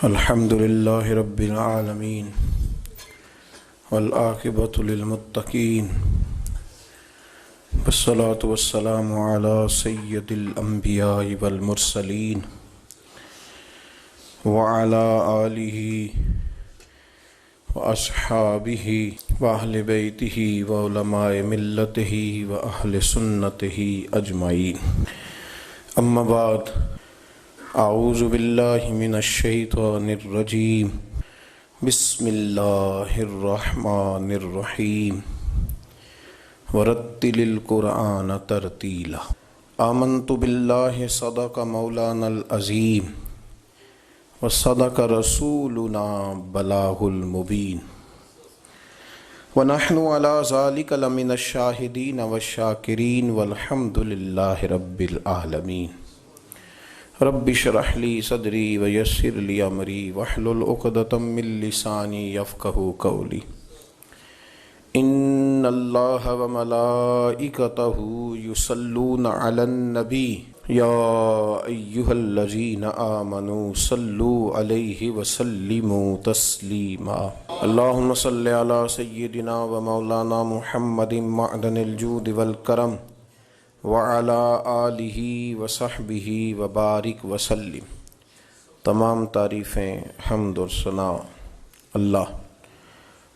الحمد لله رب العالمين والعاقبة للمتقين والصلاة والسلام على سيد الأنبياء والمرسلين وعلى آله وأصحابه وأهل بيته وعلماء ملته وأهل سنته أجمعين. أما بعد، اعوذ باللہ من الشیطان الرجیم. بسم اللہ الرحمن الرحیم. ورتل القرآن ترتیلا. آمنت باللہ صدق مولانا العظیم وصدق رسولنا بلاغ المبین ونحن على ذلك لمن الشاہدین والشاکرین والحمد للہ رب العالمین. رب اشرح لی صدری ویسر لی امری واحلل عقدۃ من لسانی یفقہوا قولی. ان اللہ وملائکتہ یصلون علی النبی یا ایہا الذین آمنوا صلوا علیہ وسلموا تسلیما. اللہم صل علی سیدنا ومولانا محمد معدن الجود والکرم وعلی آلہ وصحبہ وبارک وسلم. تمام تعریفیں، حمد اور ثنا اللہ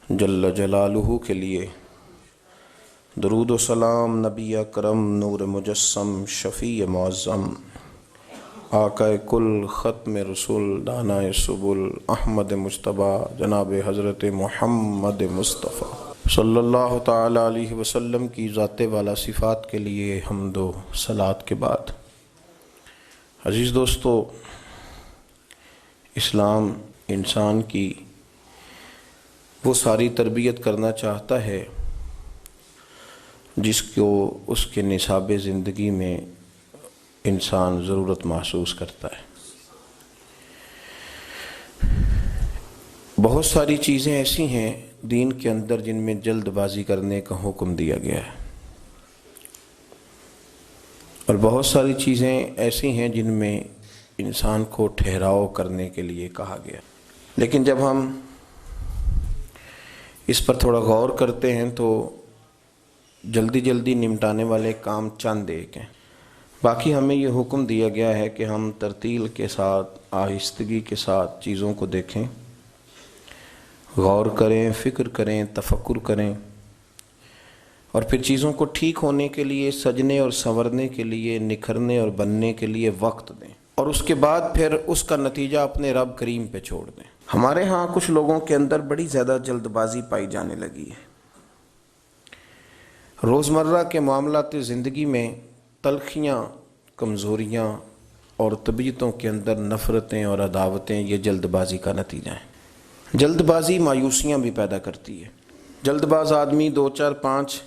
جل جلالہ کے لیے. درود و سلام نبی اکرم نور مجسم شفیع معظم آقا کل ختم رسول دانائے سبل احمد مجتبیٰ جناب حضرت محمد مصطفیٰ صلی اللہ تعالی علیہ وسلم کی ذات والا صفات کے لیے حمد و صلات کے بعد، عزیز دوستو، اسلام انسان کی وہ ساری تربیت کرنا چاہتا ہے جس کو اس کے نصاب زندگی میں انسان ضرورت محسوس کرتا ہے. بہت ساری چیزیں ایسی ہیں دین کے اندر جن میں جلد بازی کرنے کا حکم دیا گیا ہے، اور بہت ساری چیزیں ایسی ہیں جن میں انسان کو ٹھہراؤ کرنے کے لیے کہا گیا. لیکن جب ہم اس پر تھوڑا غور کرتے ہیں تو جلدی جلدی نمٹانے والے کام چند ایک ہیں. باقی ہمیں یہ حکم دیا گیا ہے کہ ہم ترتیل کے ساتھ، آہستگی کے ساتھ چیزوں کو دیکھیں، غور کریں، فکر کریں، تفکر کریں، اور پھر چیزوں کو ٹھیک ہونے کے لیے، سجنے اور سنورنے کے لیے، نکھرنے اور بننے کے لیے وقت دیں، اور اس کے بعد پھر اس کا نتیجہ اپنے رب کریم پہ چھوڑ دیں. ہمارے ہاں کچھ لوگوں کے اندر بڑی زیادہ جلد بازی پائی جانے لگی ہے. روزمرہ کے معاملات زندگی میں تلخیاں، کمزوریاں اور طبیعتوں کے اندر نفرتیں اور عداوتیں یہ جلد بازی کا نتیجہ ہیں. جلد بازی مایوسیاں بھی پیدا کرتی ہے. جلد باز آدمی 2 4 5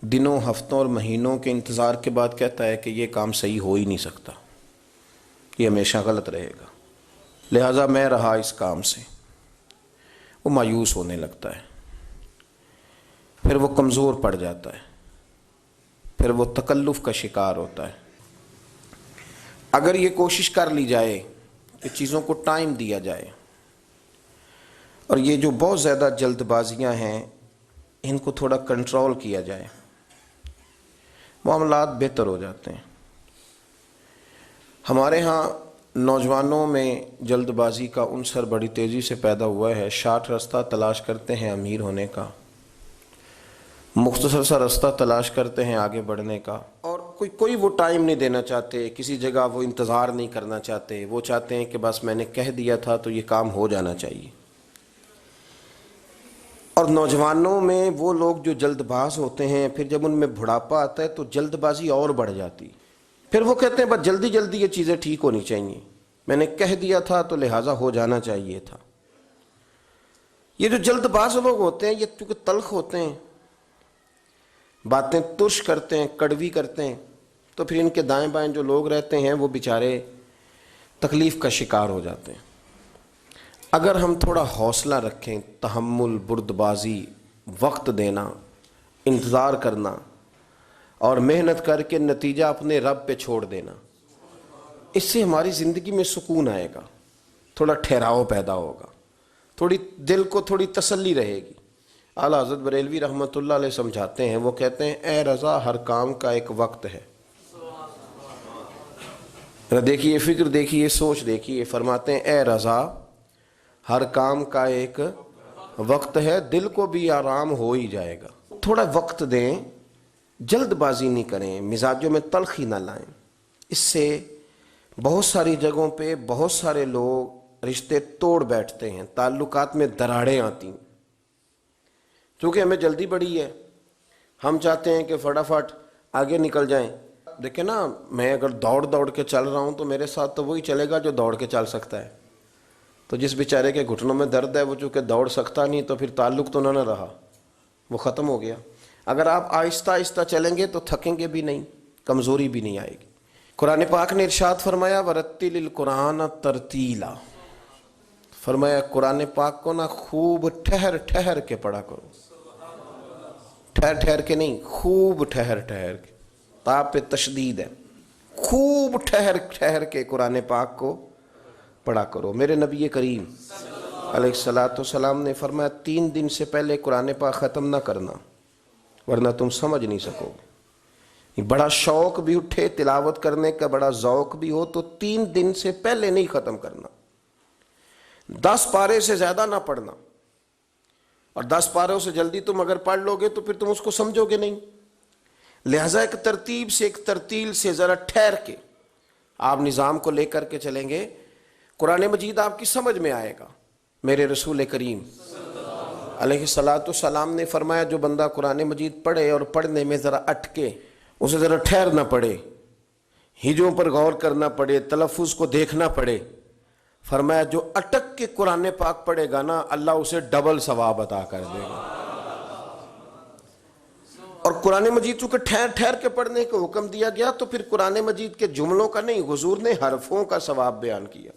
دنوں، ہفتوں اور مہینوں کے انتظار کے بعد کہتا ہے کہ یہ کام صحیح ہو ہی نہیں سکتا، یہ ہمیشہ غلط رہے گا، لہٰذا میں رہا اس کام سے. وہ مایوس ہونے لگتا ہے، پھر وہ کمزور پڑ جاتا ہے، پھر وہ تکلف کا شکار ہوتا ہے. اگر یہ کوشش کر لی جائے کہ چیزوں کو ٹائم دیا جائے اور یہ جو بہت زیادہ جلد بازیاں ہیں ان کو تھوڑا کنٹرول کیا جائے، معاملات بہتر ہو جاتے ہیں. ہمارے ہاں نوجوانوں میں جلد بازی کا عنصر بڑی تیزی سے پیدا ہوا ہے. شارٹ راستہ تلاش کرتے ہیں امیر ہونے کا، مختصر سا راستہ تلاش کرتے ہیں آگے بڑھنے کا، اور کوئی وہ ٹائم نہیں دینا چاہتے، کسی جگہ وہ انتظار نہیں کرنا چاہتے. وہ چاہتے ہیں کہ بس میں نے کہہ دیا تھا تو یہ کام ہو جانا چاہیے. اور نوجوانوں میں وہ لوگ جو جلد باز ہوتے ہیں، پھر جب ان میں بڑھاپا آتا ہے تو جلد بازی اور بڑھ جاتی. پھر وہ کہتے ہیں بس جلدی جلدی یہ چیزیں ٹھیک ہونی چاہیے، میں نے کہہ دیا تھا تو لہٰذا ہو جانا چاہیے تھا. یہ جو جلد باز لوگ ہوتے ہیں یہ چونکہ تلخ ہوتے ہیں، باتیں ترش کرتے ہیں، کڑوی کرتے ہیں، تو پھر ان کے دائیں بائیں جو لوگ رہتے ہیں وہ بیچارے تکلیف کا شکار ہو جاتے ہیں. اگر ہم تھوڑا حوصلہ رکھیں، تحمل، بردبازی، وقت دینا، انتظار کرنا اور محنت کر کے نتیجہ اپنے رب پہ چھوڑ دینا، اس سے ہماری زندگی میں سکون آئے گا. تھوڑا ٹھہراؤ پیدا ہوگا، تھوڑی دل کو تھوڑی تسلی رہے گی۔ اعلیٰ حضرت بریلوی رحمۃ اللہ علیہ سمجھاتے ہیں، وہ کہتے ہیں اے رضا ہر کام کا ایک وقت ہے۔ دیکھیے فکر دیکھیے سوچ دیکھیے، فرماتے ہیں اے رضا ہر کام کا ایک وقت ہے، دل کو بھی آرام ہو ہی جائے گا۔ تھوڑا وقت دیں، جلد بازی نہیں کریں، مزاجوں میں تلخی نہ لائیں۔ اس سے بہت ساری جگہوں پہ بہت سارے لوگ رشتے توڑ بیٹھتے ہیں، تعلقات میں دراڑیں آتی ہیں، کیونکہ ہمیں جلدی بڑی ہے، ہم چاہتے ہیں کہ فٹافٹ آگے نکل جائیں۔ دیکھیں نا، میں اگر دوڑ کے چل رہا ہوں تو میرے ساتھ تو وہی چلے گا جو دوڑ کے چل سکتا ہے، تو جس بیچارے کے گھٹنوں میں درد ہے وہ چونکہ دوڑ سکتا نہیں، تو پھر تعلق تو نہ رہا، وہ ختم ہو گیا۔ اگر آپ آہستہ آہستہ چلیں گے تو تھکیں گے بھی نہیں، کمزوری بھی نہیں آئے گی۔ قرآن پاک نے ارشاد فرمایا وَرَتِّلِ الْقُرْآنَ تَرْتِیلًا، فرمایا قرآن پاک کو نا خوب ٹھہر ٹھہر کے پڑھا کرو، ٹھہر ٹھہر کے نہیں، خوب ٹھہر ٹھہر کے، تا پہ تشدید ہے، خوب ٹھہر ٹھہر کے قرآن پاک کو پڑھا کرو۔ میرے نبی کریم علیہ السلام نے فرمایا 3 دن سے پہلے قرآن پاک ختم نہ کرنا، ورنہ تم سمجھ نہیں سکو گے۔ بڑا شوق بھی اٹھے تلاوت کرنے کا، بڑا ذوق بھی ہو، تو 3 دن سے پہلے نہیں ختم کرنا۔ 10 پارے سے زیادہ نہ پڑھنا، اور 10 پاروں سے جلدی تم اگر پڑھ لو گے تو پھر تم اس کو سمجھو گے نہیں۔ لہذا ایک ترتیب سے، ایک ترتیل سے، ذرا ٹھہر کے آپ نظام کو لے کر کے چلیں گے، قرآن مجید آپ کی سمجھ میں آئے گا۔ میرے رسول کریم علیہ السلام نے فرمایا جو بندہ قرآن مجید پڑھے اور پڑھنے میں ذرا اٹکے، اسے ذرا ٹھہرنا پڑے، ہجوں پر غور کرنا پڑے، تلفظ کو دیکھنا پڑے، فرمایا جو اٹک کے قرآن پاک پڑھے گا نا، اللہ اسے ڈبل ثواب عطا کر دے گا۔ اور قرآن مجید چونکہ ٹھہر ٹھہر کے پڑھنے کا حکم دیا گیا، تو پھر قرآن مجید کے جملوں کا نہیں، حضور نے حرفوں کا ثواب بیان کیا۔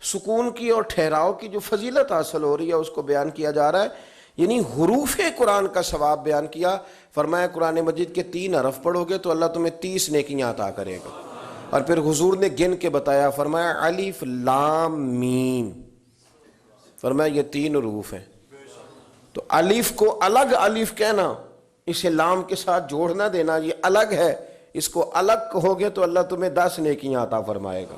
سکون کی اور ٹھہراؤ کی جو فضیلت حاصل ہو رہی ہے اس کو بیان کیا جا رہا ہے، یعنی حروف قرآن کا ثواب بیان کیا۔ فرمایا قرآن مجید کے 3 حرف پڑھو گے تو اللہ تمہیں 30 نیکیاں عطا کرے گا۔ اور پھر حضور نے گن کے بتایا، فرمایا الف لام میم، فرمایا یہ 3 حروف ہیں۔ تو الف کو الگ الف کہنا، اسے لام کے ساتھ جوڑ نہ دینا، یہ الگ ہے، اس کو الگ کہو گے تو اللہ تمہیں 10 نیکیاں عطا فرمائے گا۔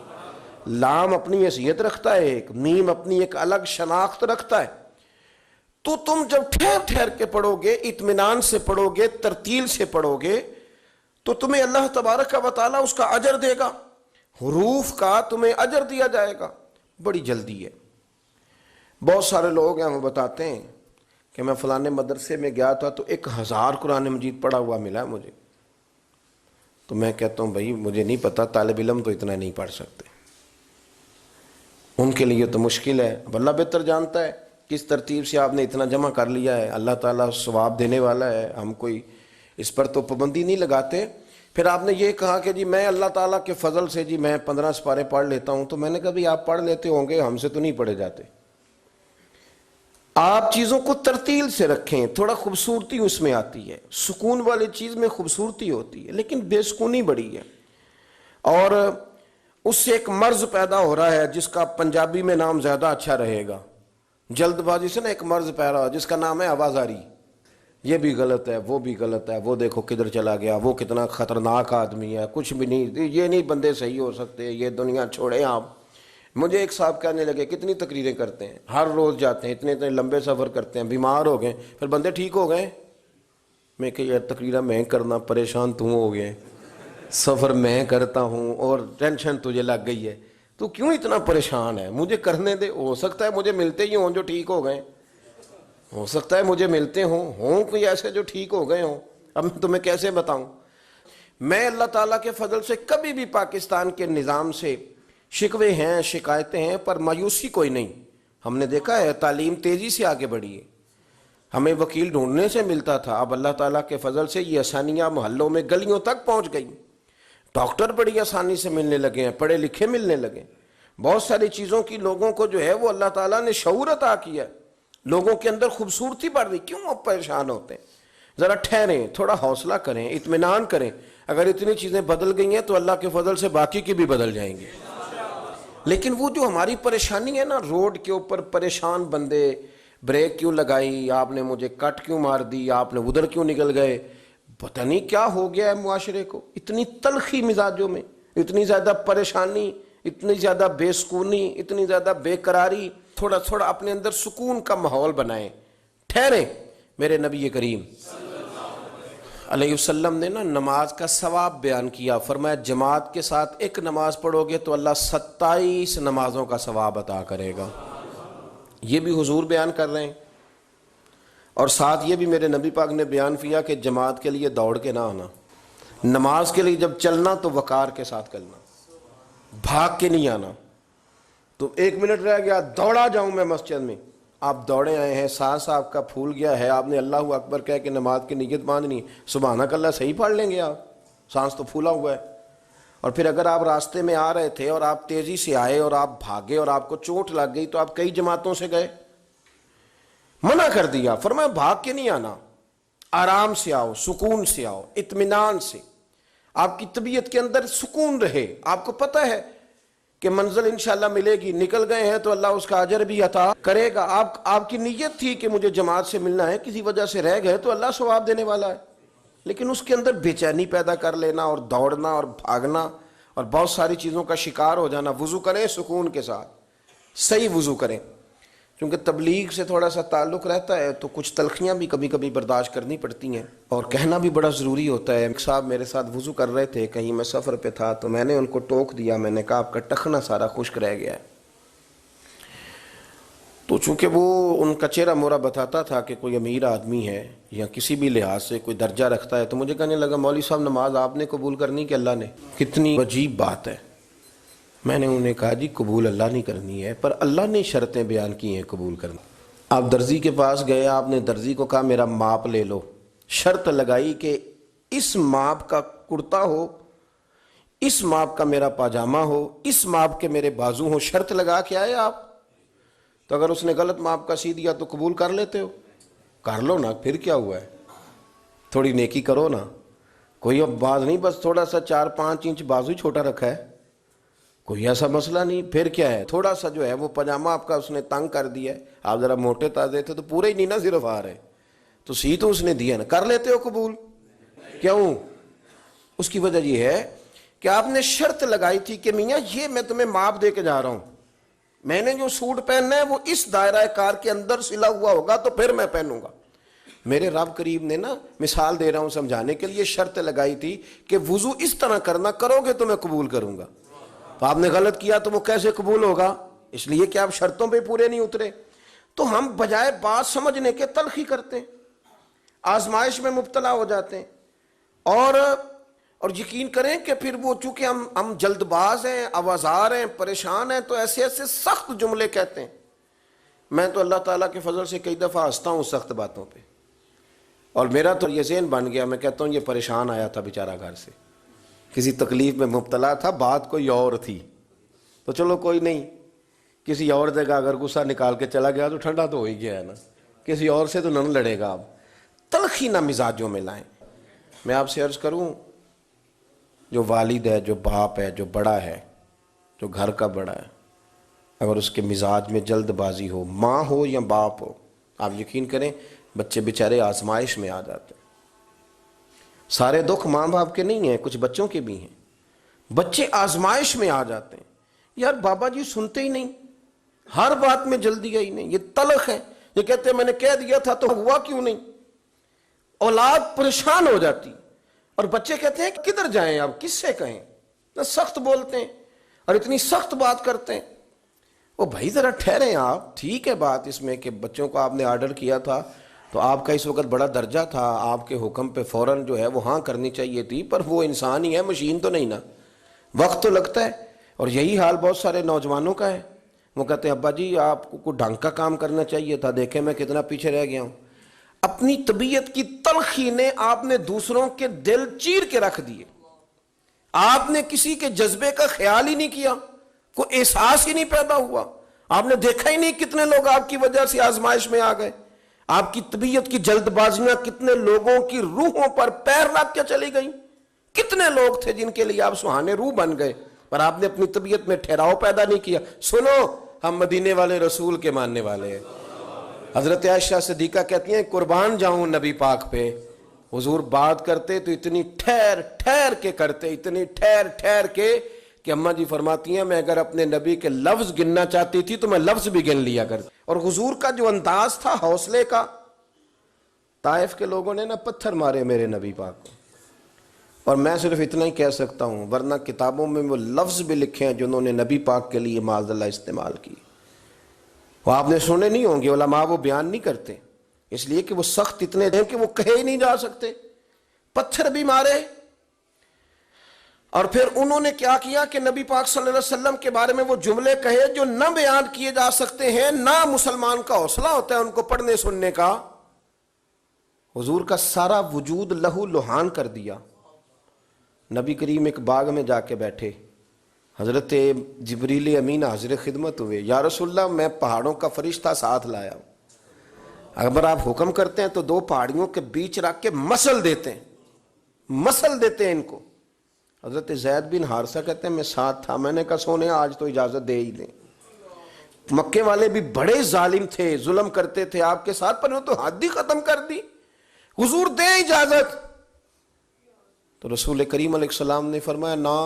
لام اپنی حیثیت رکھتا ہے ایک، میم اپنی ایک الگ شناخت رکھتا ہے۔ تو تم جب ٹھہر ٹھہر کے پڑھو گے، اطمینان سے پڑھو گے، ترتیل سے پڑھو گے، تو تمہیں اللہ تبارک و تعالیٰ اس کا اجر دے گا، حروف کا تمہیں اجر دیا جائے گا۔ بڑی جلدی ہے۔ بہت سارے لوگ ہیں وہ بتاتے ہیں کہ میں فلانے مدرسے میں گیا تھا تو 1000 قرآن مجید پڑھا ہوا ملا مجھے۔ تو میں کہتا ہوں بھائی مجھے نہیں پتا، طالب علم تو اتنا نہیں پڑھ سکتے، ان کے لیے تو مشکل ہے۔ اب اللہ بہتر جانتا ہے کس ترتیب سے آپ نے اتنا جمع کر لیا ہے، اللہ تعالیٰ ثواب دینے والا ہے، ہم کوئی اس پر تو پابندی نہیں لگاتے۔ پھر آپ نے یہ کہا کہ جی میں اللہ تعالیٰ کے فضل سے جی میں 15 سپارے پڑھ لیتا ہوں، تو میں نے کہا بھی آپ پڑھ لیتے ہوں گے، ہم سے تو نہیں پڑھے جاتے۔ آپ چیزوں کو ترتیل سے رکھیں، تھوڑا خوبصورتی اس میں آتی ہے، سکون والی چیز میں خوبصورتی ہوتی ہے، لیکن بے سکونی بڑی ہے، اور اس سے ایک مرض پیدا ہو رہا ہے جس کا پنجابی میں نام زیادہ اچھا رہے گا۔ جلد بازی سے نا ایک مرض پیدا ہو جس کا نام ہے آوازاری، یہ بھی غلط ہے، وہ بھی غلط ہے، وہ دیکھو کدھر چلا گیا، وہ کتنا خطرناک آدمی ہے، کچھ بھی نہیں، یہ نہیں بندے صحیح ہو سکتے، یہ دنیا چھوڑیں آپ۔ مجھے ایک صاحب کہنے لگے کتنی تقریریں کرتے ہیں، ہر روز جاتے ہیں، اتنے اتنے لمبے سفر کرتے ہیں، بیمار ہو گئے، پھر بندے ٹھیک ہو گئے۔ میں کہ یار تقریریں میں کرنا، پریشان تم ہو گئے، سفر میں کرتا ہوں اور ٹینشن تجھے لگ گئی ہے، تو کیوں اتنا پریشان ہے؟ مجھے کرنے دے، ہو سکتا ہے مجھے ملتے ہی ہوں جو ٹھیک ہو گئے، ہو سکتا ہے مجھے ملتے ہوں کوئی ایسے جو ٹھیک ہو گئے ہوں، اب میں تمہیں کیسے بتاؤں۔ میں اللہ تعالیٰ کے فضل سے کبھی بھی پاکستان کے نظام سے شکوے ہیں، شکایتیں ہیں، پر مایوسی کوئی نہیں۔ ہم نے دیکھا ہے تعلیم تیزی سے آگے بڑھی ہے، ہمیں وکیل ڈھونڈنے سے ملتا تھا، اب اللہ تعالیٰ کے فضل سے یہ آسانیاں محلوں میں گلیوں تک پہنچ گئی، ڈاکٹر بڑی آسانی سے ملنے لگے ہیں، پڑھے لکھے ملنے لگے، بہت ساری چیزوں کی لوگوں کو جو ہے وہ اللہ تعالیٰ نے شعور عطا کیا ہے، لوگوں کے اندر خوبصورتی بڑھ رہی۔ کیوں اب پریشان ہوتے ہیں؟ ذرا ٹھہریں، تھوڑا حوصلہ کریں، اطمینان کریں۔ اگر اتنی چیزیں بدل گئی ہیں تو اللہ کے فضل سے باقی کی بھی بدل جائیں گی، لیکن وہ جو ہماری پریشانی ہے نا، روڈ کے اوپر پریشان بندے، بریک کیوں لگائی آپ نے، مجھے کٹ کیوں مار دی آپ نے، ادھر کیوں نکل گئے، پتہ نہیں کیا ہو گیا ہے معاشرے کو، اتنی تلخی مزاجوں میں، اتنی زیادہ پریشانی، اتنی زیادہ بے سکونی، اتنی زیادہ بے قراری. تھوڑا تھوڑا اپنے اندر سکون کا ماحول بنائیں، ٹھہریں. میرے نبی کریم علیہ وسلم نے نا نماز کا ثواب بیان کیا، فرمایا جماعت کے ساتھ ایک نماز پڑھو گے تو اللہ 27 نمازوں کا ثواب عطا کرے گا. یہ بھی حضور بیان کر رہے ہیں، اور ساتھ یہ بھی میرے نبی پاک نے بیان کیا کہ جماعت کے لیے دوڑ کے نہ آنا، نماز کے لیے جب چلنا تو وقار کے ساتھ چلنا، بھاگ کے نہیں آنا. تو 1 منٹ رہ گیا دوڑا جاؤں میں مسجد میں، آپ دوڑے آئے ہیں، سانس آپ کا پھول گیا ہے، آپ نے اللہ اکبر کہہ کے نماز کی نیت باندھنی، سبحانک اللہ صحیح پڑھ لیں گے آپ، سانس تو پھولا ہوا ہے. اور پھر اگر آپ راستے میں آ رہے تھے اور آپ تیزی سے آئے اور آپ بھاگے اور آپ کو چوٹ لگ گئی تو آپ کئی جماعتوں سے گئے، منع کر دیا، فرمایا بھاگ کے نہیں آنا، آرام سے آؤ، سکون سے آؤ، اطمینان سے، آپ کی طبیعت کے اندر سکون رہے. آپ کو پتہ ہے کہ منزل انشاءاللہ ملے گی، نکل گئے ہیں تو اللہ اس کا اجر بھی عطا کرے گا. آپ کی نیت تھی کہ مجھے جماعت سے ملنا ہے، کسی وجہ سے رہ گئے تو اللہ ثواب دینے والا ہے. لیکن اس کے اندر بے چینی پیدا کر لینا اور دوڑنا اور بھاگنا اور بہت ساری چیزوں کا شکار ہو جانا. وضو کریں سکون کے ساتھ، صحیح وضو کریں، کیونکہ تبلیغ سے تھوڑا سا تعلق رہتا ہے تو کچھ تلخیاں بھی کبھی کبھی برداشت کرنی پڑتی ہیں اور کہنا بھی بڑا ضروری ہوتا ہے. ایک صاحب میرے ساتھ وضو کر رہے تھے، کہیں میں سفر پہ تھا تو میں نے ان کو ٹوک دیا، میں نے کہا آپ کا ٹخنا سارا خشک رہ گیا ہے. تو چونکہ وہ ان کا چہرہ مورا بتاتا تھا کہ کوئی امیر آدمی ہے یا کسی بھی لحاظ سے کوئی درجہ رکھتا ہے، تو مجھے کہنے لگا مولوی صاحب نماز آپ نے قبول کرنی کہ اللہ نے؟ کتنی عجیب بات ہے. میں نے انہیں کہا جی قبول اللہ نے کرنی ہے، پر اللہ نے شرطیں بیان کی ہیں قبول کرنی. آپ درزی کے پاس گئے، آپ نے درزی کو کہا میرا ماپ لے لو، شرط لگائی کہ اس ماپ کا کرتا ہو، اس ماپ کا میرا پاجامہ ہو، اس ماپ کے میرے بازو ہو، شرط لگا کے آئے آپ. تو اگر اس نے غلط ماپ کا سی دیا تو قبول کر لیتے ہو؟ کر لو نا، پھر کیا ہوا ہے، تھوڑی نیکی کرو نا. کوئی اب باز نہیں، بس تھوڑا سا 4-5 انچ بازو چھوٹا رکھا ہے، کوئی ایسا مسئلہ نہیں. پھر کیا ہے، تھوڑا سا جو ہے وہ پاجامہ آپ کا اس نے تنگ کر دیا ہے، آپ ذرا موٹے تازے تھے تو پورے ہی نہیں نا صرف آ رہے، تو سی تو اس نے دیا نا، کر لیتے ہو قبول؟ کیوں؟ اس کی وجہ یہ ہے کہ آپ نے شرط لگائی تھی کہ میاں یہ میں تمہیں ماپ دے کے جا رہا ہوں، میں نے جو سوٹ پہننا ہے وہ اس دائرہ کار کے اندر سلا ہوا ہوگا تو پھر میں پہنوں گا. میرے رب کریم نے نا، مثال دے رہا ہوں سمجھانے کے لیے، شرط لگائی تھی کہ وضو اس طرح کرنا، کرو گے تو میں قبول کروں گا. تو آپ نے غلط کیا تو وہ کیسے قبول ہوگا؟ اس لیے کہ آپ شرطوں پہ پورے نہیں اترے. تو ہم بجائے بات سمجھنے کے تلخی کرتے ہیں، آزمائش میں مبتلا ہو جاتے ہیں، اور یقین کریں کہ پھر وہ چونکہ ہم جلد باز ہیں، آوازار ہیں، پریشان ہیں، تو ایسے ایسے سخت جملے کہتے ہیں. میں تو اللہ تعالیٰ کے فضل سے کئی دفعہ ہنستا ہوں سخت باتوں پہ، اور میرا تو یہ ذہن بن گیا، میں کہتا ہوں یہ پریشان آیا تھا بیچارہ گھر سے، کسی تکلیف میں مبتلا تھا، بات کوئی اور تھی، تو چلو کوئی نہیں، کسی اور جگہ اگر غصہ نکال کے چلا گیا تو ٹھنڈا تو ہو ہی گیا ہے نا، کسی اور سے تو نہ لڑے گا. اب تلخی نہ مزاجوں میں لائیں. میں آپ سے عرض کروں، جو والد ہے، جو باپ ہے، جو بڑا ہے، جو گھر کا بڑا ہے، اگر اس کے مزاج میں جلد بازی ہو، ماں ہو یا باپ ہو، آپ یقین کریں بچے بیچارے آزمائش میں آ جاتے ہیں. سارے دکھ ماں باپ کے نہیں ہیں، کچھ بچوں کے بھی ہیں. بچے آزمائش میں آ جاتے ہیں، یار بابا جی سنتے ہی نہیں، ہر بات میں جلدی ہی نہیں، یہ تلخ ہے، یہ کہتے ہیں میں نے کہہ دیا تھا تو ہوا کیوں نہیں. اولاد پریشان ہو جاتی، اور بچے کہتے ہیں کدھر جائیں اب، کس سے کہیں، اتنا سخت بولتے ہیں اور اتنی سخت بات کرتے ہیں. وہ بھائی ذرا ٹھہریں آپ، ٹھیک ہے بات اس میں کہ بچوں کو آپ نے آرڈر کیا تھا تو آپ کا اس وقت بڑا درجہ تھا، آپ کے حکم پہ فوراً جو ہے وہ ہاں کرنی چاہیے تھی، پر وہ انسان ہی ہے، مشین تو نہیں نا، وقت تو لگتا ہے. اور یہی حال بہت سارے نوجوانوں کا ہے، وہ کہتے ہیں ابا جی آپ کو کوئی ڈھنگ کا کام کرنا چاہیے تھا، دیکھیں میں کتنا پیچھے رہ گیا ہوں. اپنی طبیعت کی تلخی نے آپ نے دوسروں کے دل چیر کے رکھ دیے، آپ نے کسی کے جذبے کا خیال ہی نہیں کیا، کوئی احساس ہی نہیں پیدا ہوا. آپ نے دیکھا ہی نہیں کتنے لوگ آپ کی وجہ سے آزمائش میں آ گئے، آپ کی طبیعت کی جلد بازیاں کتنے لوگوں کی روحوں پر پیر رکھ کے چلی گئی. کتنے لوگ تھے جن کے لیے آپ سہانے روح بن گئے، پر آپ نے اپنی طبیعت میں ٹھہراؤ پیدا نہیں کیا. سنو ہم مدینے والے رسول کے ماننے والے ہیں. حضرت عائشہ صدیقہ کہتی ہیں قربان جاؤں نبی پاک پہ، حضور بات کرتے تو اتنی ٹھہر ٹھہر کے کرتے، اتنی ٹھہر ٹھہر کے کہ اماں جی فرماتی ہیں میں اگر اپنے نبی کے لفظ گننا چاہتی تھی تو میں لفظ بھی گن لیا کرتی. اور حضور کا جو انداز تھا حوصلے کا، طائف کے لوگوں نے نا پتھر مارے میرے نبی پاک کو، اور میں صرف اتنا ہی کہہ سکتا ہوں، ورنہ کتابوں میں وہ لفظ بھی لکھے ہیں جنہوں نے نبی پاک کے لیے معاذ اللہ استعمال کی. وہ آپ نے سنے نہیں ہوں گے، علماء وہ بیان نہیں کرتے، اس لیے کہ وہ سخت اتنے ہیں کہ وہ کہے ہی نہیں جا سکتے. پتھر بھی مارے، اور پھر انہوں نے کیا کیا کہ نبی پاک صلی اللہ علیہ وسلم کے بارے میں وہ جملے کہے جو نہ بیان کیے جا سکتے ہیں، نہ مسلمان کا حوصلہ ہوتا ہے ان کو پڑھنے سننے کا. حضور کا سارا وجود لہو لہان کر دیا. نبی کریم ایک باغ میں جا کے بیٹھے، حضرت جبریل امین حاضر خدمت ہوئے، یا رسول اللہ میں پہاڑوں کا فرشتہ ساتھ لایا ہوں، اگر آپ حکم کرتے ہیں تو دو پہاڑیوں کے بیچ رکھ کے مسل دیتے ہیں ان کو. حضرت زید بن حارثہ کہتے ہیں میں ساتھ تھا، میں نے کہا سونے آج تو اجازت دے ہی دیں. مکے والے بھی بڑے ظالم تھے، ظلم کرتے تھے آپ کے ساتھ، پر وہ تو حد ہی ختم کر دی. حضور دے اجازت. تو رسول کریم علیہ السلام نے فرمایا نہ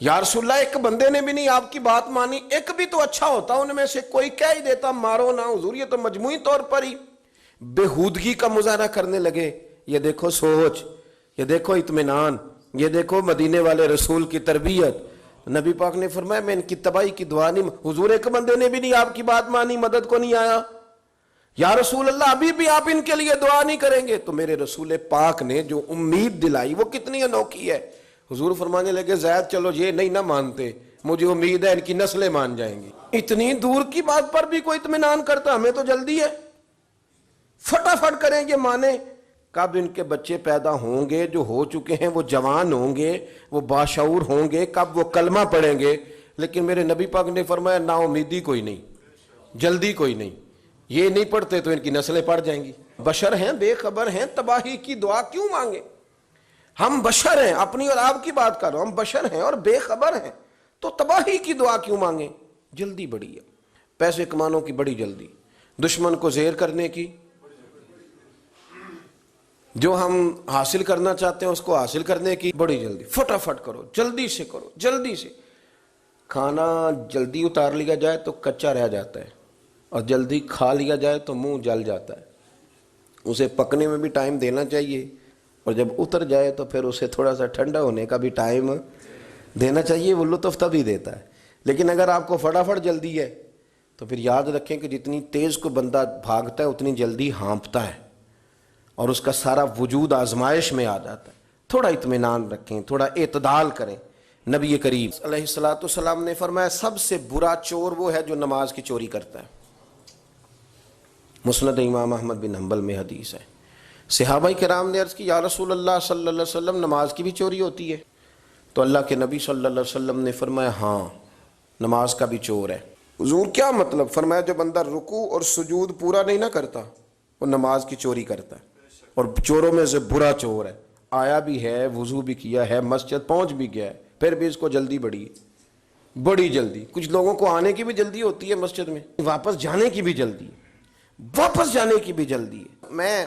یا رسول اللہ، ایک بندے نے بھی نہیں آپ کی بات مانی، ایک بھی تو اچھا ہوتا ان میں سے، کوئی کہہ ہی دیتا مارو نہ. حضور یہ تو مجموعی طور پر ہی بےہودگی کا مظاہرہ کرنے لگے. یہ دیکھو سوچ، یہ دیکھو اطمینان، یہ دیکھو مدینے والے رسول کی تربیت. نبی پاک نے فرمایا میں ان کی تباہی کی دعا نہیں. حضور ایک بندے نے بھی نہیں آپ کی بات مانی، مدد کو نہیں آیا. یا رسول اللہ ابھی بھی آپ ان کے لیے دعا نہیں کریں گے؟ تو میرے رسول پاک نے جو امید دلائی وہ کتنی انوکھی ہے. حضور فرمانے لگے زید چلو یہ نہیں نہ مانتے، مجھے امید ہے ان کی نسلیں مان جائیں گی. اتنی دور کی بات پر بھی کوئی اطمینان کرتا، ہمیں تو جلدی ہے، فٹافٹ کریں گے مانے. کب ان کے بچے پیدا ہوں گے جو ہو چکے ہیں، وہ جوان ہوں گے، وہ باشعور ہوں گے، کب وہ کلمہ پڑھیں گے. لیکن میرے نبی پاک نے فرمایا نا امیدی کوئی نہیں، جلدی کوئی نہیں. یہ نہیں پڑھتے تو ان کی نسلیں پڑ جائیں گی. بشر ہیں، بے خبر ہیں، تباہی کی دعا کیوں مانگے؟ ہم بشر ہیں، اپنی اور آپ کی بات کر رہا ہوں، ہم بشر ہیں اور بے خبر ہیں، تو تباہی کی دعا کیوں مانگیں؟ جلدی بڑی ہے، پیسے کمانوں کی بڑی جلدی، دشمن کو زیر کرنے کی، جو ہم حاصل کرنا چاہتے ہیں اس کو حاصل کرنے کی بڑی جلدی. فٹافٹ کرو، جلدی سے کرو، جلدی سے. کھانا جلدی اتار لیا جائے تو کچا رہ جاتا ہے، اور جلدی کھا لیا جائے تو منہ جل جاتا ہے. اسے پکنے میں بھی ٹائم دینا چاہیے، اور جب اتر جائے تو پھر اسے تھوڑا سا ٹھنڈا ہونے کا بھی ٹائم دینا چاہیے. وہ لطف تبھی دیتا ہے. لیکن اگر آپ کو فٹافٹ جلدی ہے تو پھر یاد رکھیں کہ جتنی تیز کو بندہ بھاگتا ہے اتنی جلدی ہانپتا ہے، اور اس کا سارا وجود آزمائش میں آ جاتا ہے. تھوڑا اطمینان رکھیں، تھوڑا اعتدال کریں. نبی کریم علیہ الصلوۃ والسلام نے فرمایا سب سے برا چور وہ ہے جو نماز کی چوری کرتا ہے. مسند امام احمد بن حنبل میں حدیث ہے. صحابہ کرام نے عرض کی یا رسول اللہ صلی اللہ علیہ وسلم نماز کی بھی چوری ہوتی ہے؟ تو اللہ کے نبی صلی اللہ علیہ وسلم نے فرمایا ہاں نماز کا بھی چور ہے. حضور کیا مطلب؟ فرمایا جو بندہ رکوع اور سجود پورا نہیں نہ کرتا وہ نماز کی چوری کرتا ہے، اور چوروں میں سے برا چور ہے. آیا بھی ہے، وضو بھی کیا ہے، مسجد پہنچ بھی گیا ہے، پھر بھی اس کو جلدی بڑی جلدی. کچھ لوگوں کو آنے کی بھی جلدی ہوتی ہے مسجد میں، واپس جانے کی بھی جلدی ہے. میں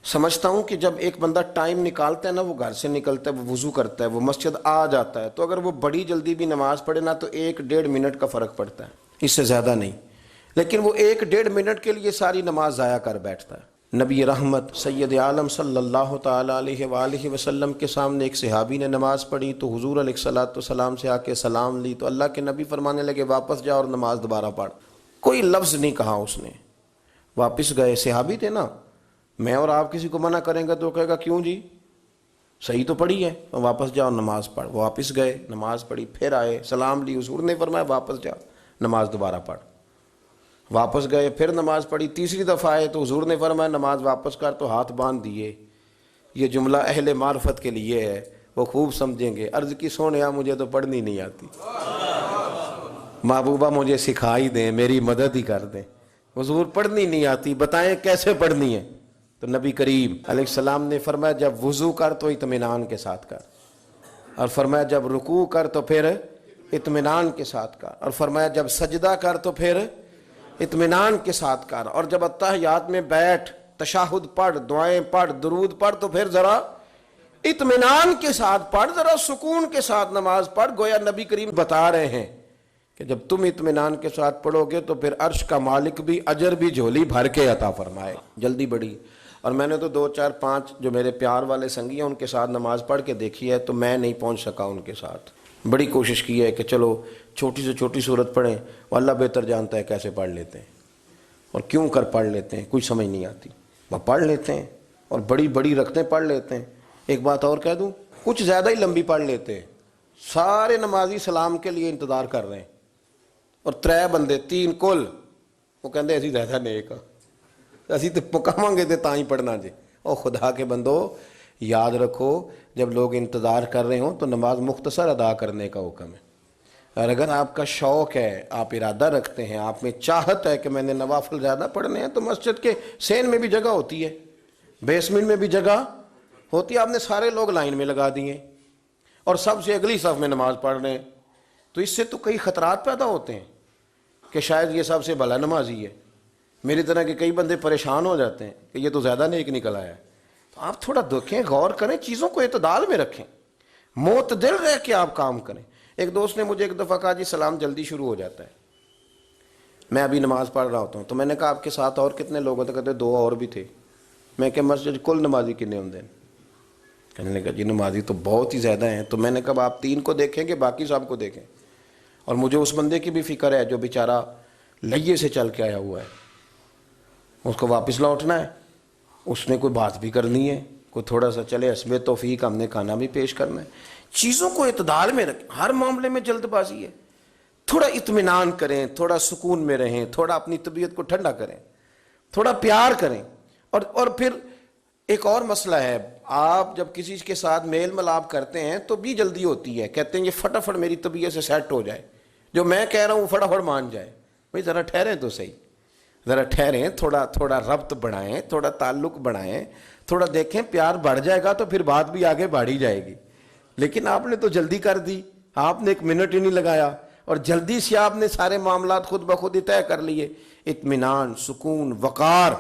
سمجھتا ہوں کہ جب ایک بندہ ٹائم نکالتا ہے نا، وہ گھر سے نکلتا ہے، وہ وضو کرتا ہے، وہ مسجد آ جاتا ہے، تو اگر وہ بڑی جلدی بھی نماز پڑھے نا تو 1-1.5 منٹ کا فرق پڑتا ہے، اس سے زیادہ نہیں. لیکن وہ 1-1.5 منٹ کے لیے ساری نماز ضائع کر بیٹھتا ہے. نبی رحمت سید عالم صلی اللہ تعالی علیہ وآلہ وسلم کے سامنے ایک صحابی نے نماز پڑھی تو حضور علیہ الصلوۃ والسلام سے آ کے سلام لی تو اللہ کے نبی فرمانے لگے واپس جا اور نماز دوبارہ پڑھ. کوئی لفظ نہیں کہا اس نے، واپس گئے. صحابی تھے نا، میں اور آپ کسی کو منع کریں گے تو کہے گا کیوں جی، صحیح تو پڑھی ہے، واپس جاؤ نماز پڑھ. واپس گئے، نماز پڑھی، پھر آئے، سلام لی. حضور نے فرمایا واپس جاؤ نماز دوبارہ پڑھ. واپس گئے، پھر نماز پڑھی. تیسری دفعہ آئے تو حضور نے فرمایا نماز واپس کر، تو ہاتھ باندھ دیے. یہ جملہ اہل معرفت کے لیے ہے، وہ خوب سمجھیں گے. عرض کی سونیا مجھے تو پڑھنی نہیں آتی، محبوبہ مجھے سکھا ہی دیں، میری مدد ہی کر دیں. حضور پڑھنی نہیں آتی، بتائیں کیسے پڑھنی ہے؟ تو نبی کریم علیہ السلام نے فرمایا جب وضو کر تو اطمینان کے ساتھ کر. اور فرمایا جب رکوع کر تو پھر اطمینان کے ساتھ کر، اور فرمایا جب سجدہ کر تو پھر اطمینان کے ساتھ کر، اور جب اتحیات میں بیٹھ تشہد پڑھ، دعائیں پڑھ، درود پڑھ تو پھر ذرا اطمینان کے ساتھ پڑھ، ذرا سکون کے ساتھ نماز پڑھ۔ گویا نبی کریم بتا رہے ہیں کہ جب تم اطمینان کے ساتھ پڑھو گے تو پھر عرش کا مالک بھی اجر بھی جھولی بھر کے عطا فرمائے۔ جلدی بڑی، اور میں نے تو 2 4 5 جو میرے پیار والے سنگی ہیں ان کے ساتھ نماز پڑھ کے دیکھی ہے، تو میں نہیں پہنچ سکا ان کے ساتھ۔ بڑی کوشش کی ہے کہ چلو چھوٹی سے چھوٹی صورت پڑھیں، وہ اللہ بہتر جانتا ہے کیسے پڑھ لیتے ہیں اور کیوں کر پڑھ لیتے ہیں، کچھ سمجھ نہیں آتی، وہ پڑھ لیتے ہیں اور بڑی بڑی رکھتے پڑھ لیتے ہیں۔ ایک بات اور کہہ دوں، کچھ زیادہ ہی لمبی پڑھ لیتے ہیں، سارے نمازی سلام کے لیے انتظار کر رہے ہیں اور 3 بندے 3 کل وہ کہتے ہیں اسی زیادہ نیک اسی تو پکاواں گے تے تاں ہی پڑھنا جی۔ او خدا کے بندو، یاد رکھو جب لوگ انتظار کر رہے ہوں تو نماز مختصر ادا کرنے کا حکم ہے، اور اگر آپ کا شوق ہے، آپ ارادہ رکھتے ہیں، آپ میں چاہت ہے کہ میں نے نوافل زیادہ پڑھنے ہیں، تو مسجد کے سین میں بھی جگہ ہوتی ہے، بیسمنٹ میں بھی جگہ ہوتی ہے، آپ نے سارے لوگ لائن میں لگا دیے اور سب سے اگلی صف میں نماز پڑھ رہے ہیں، تو اس سے تو کئی خطرات پیدا ہوتے ہیں کہ شاید یہ سب سے بھلا نمازی ہے۔ میری طرح کے کئی بندے پریشان ہو جاتے ہیں کہ یہ تو زیادہ نیک نکل آیا ہے۔ تو آپ تھوڑا دیکھیں، غور کریں، چیزوں کو اعتدال میں رکھیں، معتدل رہ کے آپ کام کریں۔ ایک دوست نے مجھے ایک دفعہ کہا جی سلام جلدی شروع ہو جاتا ہے، میں ابھی نماز پڑھ رہا ہوتا ہوں، تو میں نے کہا آپ کے ساتھ اور کتنے لوگ ہوتے؟ کہتے 2 اور بھی تھے۔ میں کہ مسجد کل نمازی کتنے ہوں؟ کہنے لگا جی نمازی تو بہت ہی زیادہ ہیں۔ تو میں نے کہا آپ 3 کو دیکھیں گے، باقی سب کو دیکھیں، اور مجھے اس بندے کی بھی فکر ہے جو بیچارہ لئیے سے چل کے آیا ہوا ہے، اس کو واپس لوٹنا ہے، اس نے کوئی بات بھی کرنی ہے، کوئی تھوڑا سا چلے حسب توفیق ہم نے کھانا بھی پیش کرنا ہے۔ چیزوں کو اعتدال میں رکھیں، ہر معاملے میں جلد بازی ہے، تھوڑا اطمینان کریں، تھوڑا سکون میں رہیں، تھوڑا اپنی طبیعت کو ٹھنڈا کریں، تھوڑا پیار کریں۔ اور پھر ایک اور مسئلہ ہے، آپ جب کسی کے ساتھ میل ملاپ کرتے ہیں تو بھی جلدی ہوتی ہے، کہتے ہیں یہ فٹافٹ میری طبیعت سے سیٹ ہو جائے، جو میں کہہ رہا ہوں فٹافٹ مان جائے۔ بھئی ذرا ٹھہریں تو صحیح، ذرا ٹھہریں، تھوڑا ربط بڑھائیں، تھوڑا تعلق بڑھائیں، تھوڑا دیکھیں، پیار بڑھ جائے گا تو پھر بات بھی آگے بڑھی جائے گی۔ لیکن آپ نے تو جلدی کر دی، آپ نے 1 منٹ ہی نہیں لگایا اور جلدی سے آپ نے سارے معاملات خود بخود ہی طے کر لیے۔ اطمینان، سکون، وقار،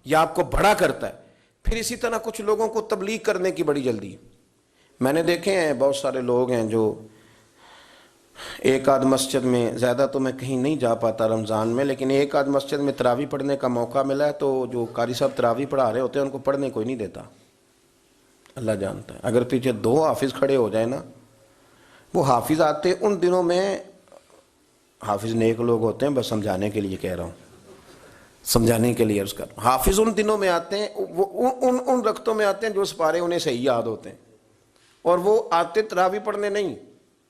یہ آپ کو بڑا کرتا ہے۔ پھر اسی طرح کچھ لوگوں کو تبلیغ کرنے کی بڑی جلدی ہے۔ میں نے دیکھے ہیں بہت سارے لوگ ہیں جو ایک آدھ مسجد میں، زیادہ تو میں کہیں نہیں جا پاتا رمضان میں، لیکن ایک آدھ مسجد میں تراویح پڑھنے کا موقع ملا ہے تو جو قاری صاحب تراویح پڑھا رہے ہوتے ہیں ان کو پڑھنے کوئی نہیں دیتا، اللہ جانتا ہے۔ اگر پیچھے 2 حافظ کھڑے ہو جائیں نا، وہ حافظ آتے ان دنوں میں، حافظ نیک لوگ ہوتے ہیں، بس سمجھانے کے لیے کہہ رہا ہوں، سمجھانے کے لیے عرض کر، حافظ ان دنوں میں آتے ہیں، وہ ان رکعتوں میں آتے ہیں جو سپارے انہیں صحیح یاد ہوتے ہیں، اور وہ آتے تراویح پڑھنے نہیں،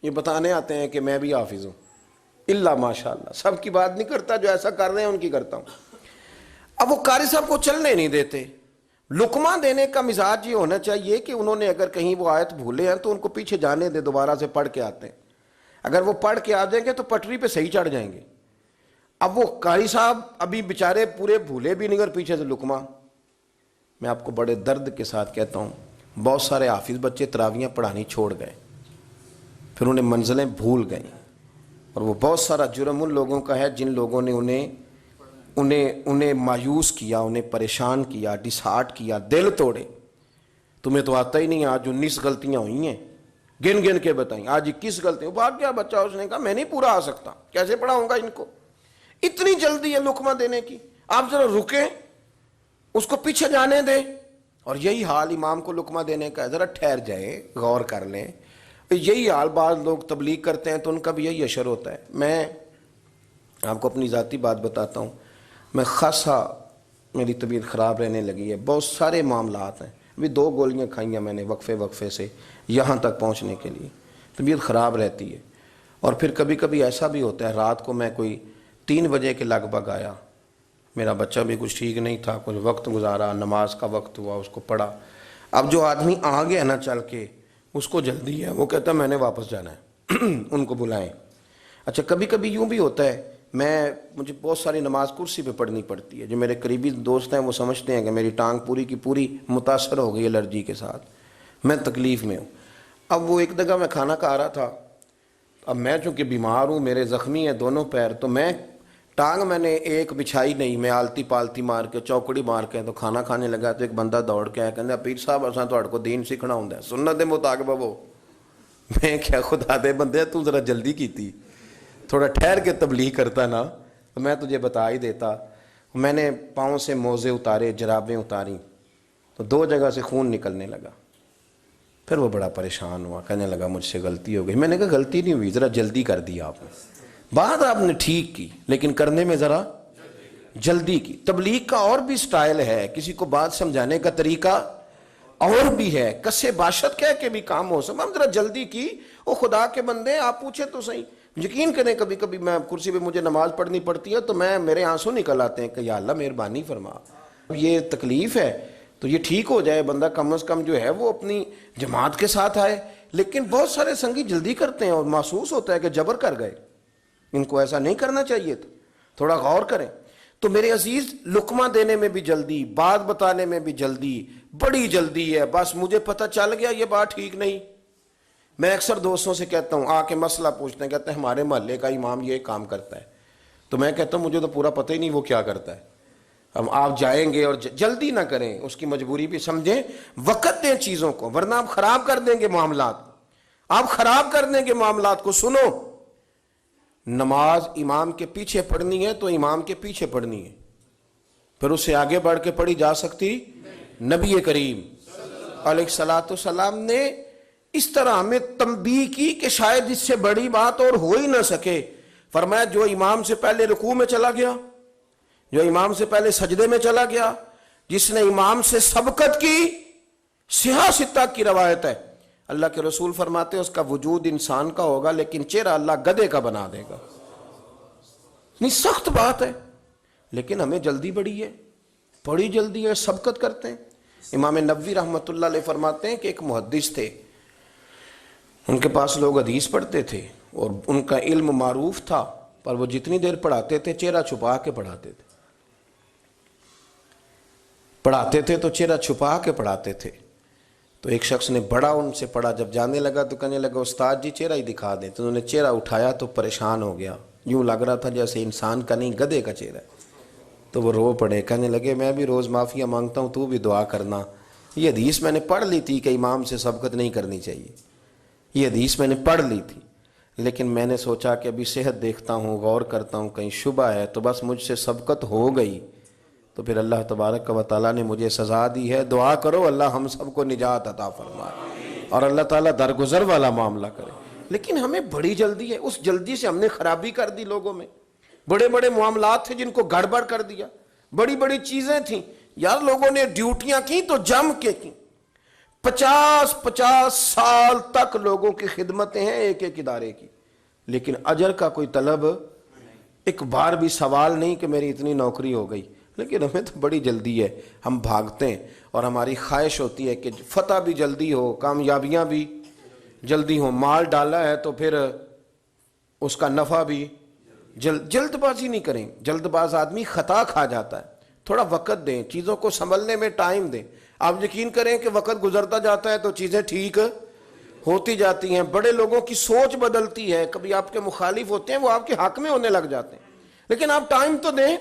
یہ بتانے آتے ہیں کہ میں بھی حافظ ہوں۔ اللہ ماشاءاللہ، سب کی بات نہیں کرتا، جو ایسا کر رہے ہیں ان کی کرتا ہوں۔ اب وہ قاری صاحب کو چلنے نہیں دیتے۔ لقمہ دینے کا مزاج یہ ہونا چاہیے کہ انہوں نے اگر کہیں وہ آیت بھولے ہیں تو ان کو پیچھے جانے دے، دوبارہ سے پڑھ کے آتے ہیں۔ اگر وہ پڑھ کے آ جائیں گے تو پٹری پہ صحیح چڑھ جائیں گے۔ اب وہ قاری صاحب ابھی بیچارے پورے بھولے بھی نہیں اور پیچھے سے لقمہ۔ میں آپ کو بڑے درد کے ساتھ کہتا ہوں، بہت سارے حافظ بچے تراویحیں پڑھانی چھوڑ گئے، پھر انہیں منزلیں بھول گئیں، اور وہ بہت سارا جرم ان لوگوں کا ہے جن لوگوں نے انہیں مایوس کیا، انہیں پریشان کیا، ڈسہارٹ کیا، دل توڑے۔ تمہیں تو آتا ہی نہیں، آج 19 غلطیاں ہوئی ہیں، گن گن کے بتائیں، آج 21 غلطیاں۔ بھاگ گیا بچہ، اس نے کہا میں نہیں پورا آ سکتا، کیسے پڑھاؤں گا ان کو؟ اتنی جلدی ہے لقمہ دینے کی، آپ ذرا رکیں، اس کو پیچھے جانے دیں۔ اور یہی حال امام کو لقمہ دینے کا ہے، ذرا ٹھہر جائیں، غور کر لیں۔ یہی حال بعض لوگ تبلیغ کرتے ہیں تو ان کا بھی یہی اشر ہوتا ہے۔ میں آپ کو اپنی ذاتی بات بتاتا ہوں، میں خاصا میری طبیعت خراب رہنے لگی ہے، بہت سارے معاملات ہیں، ابھی 2 گولیاں کھائی ہیں میں نے وقفے سے یہاں تک پہنچنے کے لیے، طبیعت خراب رہتی ہے۔ اور پھر کبھی کبھی ایسا بھی ہوتا ہے، رات کو میں کوئی 3 بجے کے لگ بھگ آیا، میرا بچہ بھی کچھ ٹھیک نہیں تھا، کچھ وقت گزارا، نماز کا وقت ہوا، اس کو پڑھا۔ اب جو آدمی آ گیا نا چل کے، اس کو جلدی ہے، وہ کہتا ہے میں نے واپس جانا ہے، ان کو بلائیں۔ اچھا کبھی کبھی یوں بھی ہوتا ہے، مجھے بہت ساری نماز کرسی پہ پڑھنی پڑتی ہے، جو میرے قریبی دوست ہیں وہ سمجھتے ہیں کہ میری ٹانگ پوری کی پوری متاثر ہو گئی الرجی کے ساتھ، میں تکلیف میں ہوں۔ اب وہ ایک جگہ میں کھانا کھا رہا تھا، اب میں چونکہ بیمار ہوں، میرے زخمی ہیں دونوں پیر، تو میں نے ایک بچھائی نہیں، میں آلتی پالتی مار کے چوکڑی مار کے تو کھانا کھانے لگا، تو ایک بندہ دوڑ کے آیا، کہندا پیر صاحب اساں تہاڈے کو دین سیکھنا ہوندا ہے سنت دے مطابق وہ۔ میں کیا خدا دے بندے تو ذرا جلدی کیتی، تھوڑا ٹھہر کے تبلیغ کرتا نا، میں تجھے بتا ہی دیتا۔ میں نے پاؤں سے موزے اتارے، جرابیں اتاری، تو 2 جگہ سے خون نکلنے لگا۔ پھر وہ بڑا پریشان ہوا، کہنے لگا مجھ سے غلطی ہو گئی۔ میں نے کہا غلطی نہیں ہوئی، ذرا جلدی کر دیا آپ نے، بات آپ نے ٹھیک کی لیکن کرنے میں ذرا جلدی کی۔ تبلیغ کا اور بھی سٹائل ہے، کسی کو بات سمجھانے کا طریقہ اور بھی ہے، کسے باشد کہہ کے بھی کام ہو سکتا، ہم ذرا جلدی کی۔ وہ خدا کے بندے آپ پوچھے تو صحیح، یقین کریں کبھی کبھی میں کرسی پہ مجھے نماز پڑھنی پڑتی ہے تو میرے آنسو نکل آتے ہیں کہ یا اللہ مہربانی فرما، یہ تکلیف ہے تو یہ ٹھیک ہو جائے، بندہ کم از کم جو ہے وہ اپنی جماعت کے ساتھ آئے۔ لیکن بہت سارے سنگی جلدی کرتے ہیں اور محسوس ہوتا ہے کہ جبر کر گئے، ان کو ایسا نہیں کرنا چاہیے تھا، تھوڑا غور کریں۔ تو میرے عزیز، لقمہ دینے میں بھی جلدی، بات بتانے میں بھی جلدی، بڑی جلدی ہے، بس مجھے پتہ چل گیا یہ بات ٹھیک نہیں۔ میں اکثر دوستوں سے کہتا ہوں، آ کے مسئلہ پوچھتے ہیں، کہتے ہیں ہمارے محلے کا امام یہ کام کرتا ہے، تو میں کہتا ہوں مجھے تو پورا پتہ ہی نہیں وہ کیا کرتا ہے۔ ہم آپ جائیں گے اور جلدی نہ کریں، اس کی مجبوری بھی سمجھیں، وقت دیں چیزوں کو، ورنہ آپ خراب کر دیں گے معاملات، آپ خراب کر دیں گے معاملات کو۔ سنو، نماز امام کے پیچھے پڑھنی ہے تو امام کے پیچھے پڑھنی ہے، پھر اس سے آگے بڑھ کے پڑھی جا سکتی۔ نبی کریم علیہ الصلوۃ والسلام نے اس طرح ہمیں تنبیہ کی کہ شاید اس سے بڑی بات اور ہو ہی نہ سکے۔ فرمایا جو امام سے پہلے رکوع میں چلا گیا، جو امام سے پہلے سجدے میں چلا گیا، جس نے امام سے سبقت کی، صحیح ستہ کی روایت ہے، اللہ کے رسول فرماتے ہیں اس کا وجود انسان کا ہوگا لیکن چہرہ اللہ گدھے کا بنا دے گا۔ نہیں، سخت بات ہے، لیکن ہمیں جلدی بڑی ہے، بڑی جلدی ہے، سبقت کرتے ہیں۔ امام نووی رحمۃ اللہ علیہ فرماتے ہیں کہ ایک محدث تھے، ان کے پاس لوگ حدیث پڑھتے تھے اور ان کا علم معروف تھا، پر وہ جتنی دیر پڑھاتے تھے چہرہ چھپا کے پڑھاتے تھے، پڑھاتے تھے تو چہرہ چھپا کے پڑھاتے تھے۔ تو ایک شخص نے بڑا ان سے پڑھا، جب جانے لگا تو کہنے لگا استاد جی چہرہ ہی دکھا دیں، تو انہوں نے چہرہ اٹھایا تو پریشان ہو گیا، یوں لگ رہا تھا جیسے انسان کا نہیں گدھے کا چہرہ ہے۔ تو وہ رو پڑے، کہنے لگے میں بھی روز معافیاں مانگتا ہوں، تو بھی دعا کرنا۔ یہ حدیث میں نے پڑھ لی تھی کہ امام سے سبقت نہیں کرنی چاہیے، یہ حدیث میں نے پڑھ لی تھی، لیکن میں نے سوچا کہ ابھی صحت دیکھتا ہوں، غور کرتا ہوں، کہیں شبہ ہے تو بس مجھ سے سبقت ہو گئی، تو پھر اللہ تبارک و تعالیٰ نے مجھے سزا دی ہے۔ دعا کرو اللہ ہم سب کو نجات عطا فرمائے اور اللہ تعالیٰ درگزر والا معاملہ کرے۔ لیکن ہمیں بڑی جلدی ہے، اس جلدی سے ہم نے خرابی کر دی لوگوں میں۔ بڑے بڑے معاملات تھے جن کو گڑبڑ کر دیا، بڑی بڑی چیزیں تھیں یار، لوگوں نے ڈیوٹیاں کی تو جم کے کی، 50 سال تک لوگوں کی خدمتیں ہیں ایک ایک ادارے کی، لیکن اجر کا کوئی طلب، ایک بار بھی سوال نہیں کہ میری اتنی نوکری ہو گئی۔ لیکن ہمیں تو بڑی جلدی ہے، ہم بھاگتے ہیں اور ہماری خواہش ہوتی ہے کہ فتح بھی جلدی ہو، کامیابیاں بھی جلدی ہوں، مال ڈالا ہے تو پھر اس کا نفع بھی جلد بازی نہیں کریں، جلد باز آدمی خطا کھا جاتا ہے۔ تھوڑا وقت دیں، چیزوں کو سنبھلنے میں ٹائم دیں۔ آپ یقین کریں کہ وقت گزرتا جاتا ہے تو چیزیں ٹھیک ہوتی جاتی ہیں، بڑے لوگوں کی سوچ بدلتی ہے، کبھی آپ کے مخالف ہوتے ہیں وہ آپ کے حق میں ہونے لگ جاتے ہیں، لیکن آپ ٹائم تو دیں،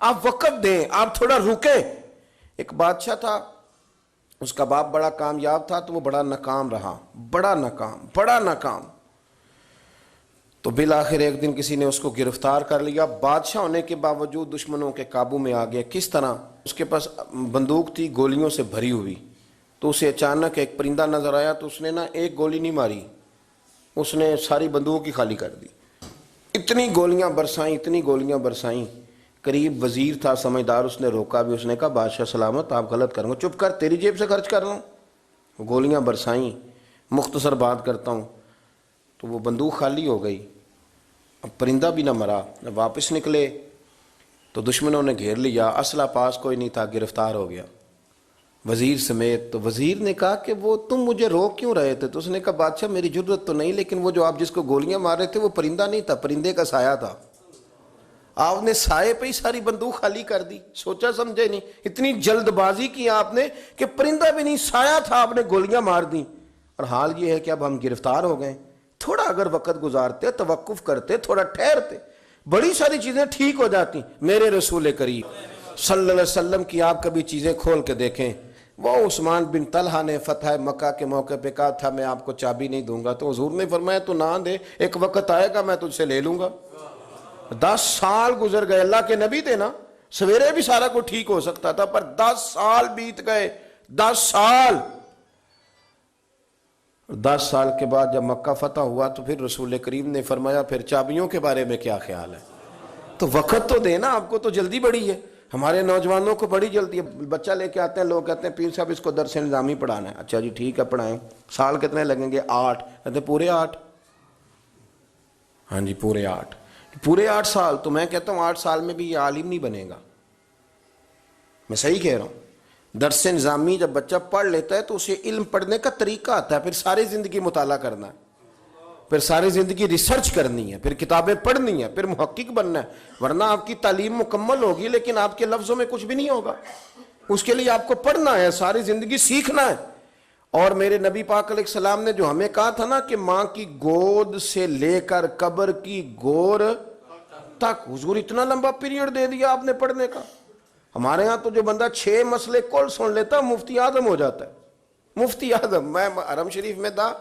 آپ وقت دیں، آپ تھوڑا رکیں۔ ایک بادشاہ تھا، اس کا باپ بڑا کامیاب تھا تو وہ بڑا ناکام رہا، بڑا ناکام۔ تو بالآخر ایک دن کسی نے اس کو گرفتار کر لیا، بادشاہ ہونے کے باوجود دشمنوں کے قابو میں آ گیا۔ کس طرح؟ اس کے پاس بندوق تھی گولیوں سے بھری ہوئی، تو اسے اچانک ایک پرندہ نظر آیا تو اس نے ایک گولی نہیں ماری، اس نے ساری بندوق ہی خالی کر دی، اتنی گولیاں برسائیں۔ قریب وزیر تھا سمجھدار، اس نے روکا بھی، اس نے کہا بادشاہ سلامت آپ غلط کریں گے، چپ کر، تیری جیب سے خرچ کر رہا ہوں۔ گولیاں برسائیں، مختصر بات کرتا ہوں، تو وہ بندوق خالی ہو گئی، اب پرندہ بھی نہ مرا۔ واپس نکلے تو دشمنوں نے گھیر لیا، اسلحہ پاس کوئی نہیں تھا، گرفتار ہو گیا وزیر سمیت۔ تو وزیر نے کہا کہ وہ تم مجھے روک کیوں رہے تھے؟ تو اس نے کہا بادشاہ میری جرت تو نہیں، لیکن وہ جو آپ جس کو گولیاں مار رہے تھے وہ پرندہ نہیں تھا، پرندے کا سایہ تھا، آپ نے سائے پہ ہی ساری بندوق خالی کر دی، سوچا سمجھے نہیں، اتنی جلد بازی کی آپ نے کہ پرندہ بھی نہیں، سایہ تھا، آپ نے گولیاں مار دی۔ اور حال یہ ہے کہ اب ہم گرفتار ہو گئے. تھوڑا اگر وقت گزارتے، توقف کرتے، تھوڑا ٹھہرتے، بڑی ساری چیزیں ٹھیک ہو جاتی. میرے رسول کریم صلی اللہ علیہ وسلم کی آپ کبھی چیزیں کھول کے دیکھیں. وہ عثمان بن طلحہ نے فتح مکہ کے موقع پہ کہا تھا میں آپ کو چابی نہیں دوں گا، تو حضور نے فرمایا تو نہ دے، ایک وقت آئے گا میں تجھ سے لے لوں گا. 10 سال گزر گئے، اللہ کے نبی تھے نا، سویرے بھی سارا کچھ ٹھیک ہو سکتا تھا، پر 10 سال بیت گئے. 10 سال 10 سال کے بعد جب مکہ فتح ہوا تو پھر رسول کریم نے فرمایا پھر چابیوں کے بارے میں کیا خیال ہے؟ تو وقت تو دینا، آپ کو تو جلدی بڑی ہے. ہمارے نوجوانوں کو بڑی جلدی ہے. بچہ لے کے آتے ہیں، لوگ کہتے ہیں پیر صاحب اس کو درس نظامی پڑھانا ہے. اچھا جی ٹھیک ہے پڑھائیں. سال کتنے لگیں گے؟ 8. کہتے ہیں پورے 8؟ ہاں جی پورے 8. پورے 8 سال. تو میں کہتا ہوں 8 سال میں بھی یہ عالم نہیں بنے گا. میں صحیح کہہ رہا ہوں. درس نظامی جب بچہ پڑھ لیتا ہے تو اسے علم پڑھنے کا طریقہ آتا ہے، پھر ساری زندگی مطالعہ کرنا ہے، پھر ساری زندگی ریسرچ کرنی ہے، پھر کتابیں پڑھنی ہے، پھر محقق بننا ہے. ورنہ آپ کی تعلیم مکمل ہوگی لیکن آپ کے لفظوں میں کچھ بھی نہیں ہوگا. اس کے لیے آپ کو پڑھنا ہے، ساری زندگی سیکھنا ہے. اور میرے نبی پاک علیہ السلام نے جو ہمیں کہا تھا نا کہ ماں کی گود سے لے کر قبر کی گور تک، حضور اتنا لمبا پیریڈ دے دیا آپ نے پڑھنے کا. ہمارے ہاں تو جو بندہ 6 مسئلے کل سن لیتا مفتی اعظم ہو جاتا ہے. مفتی اعظم. میں حرم شریف میں تھا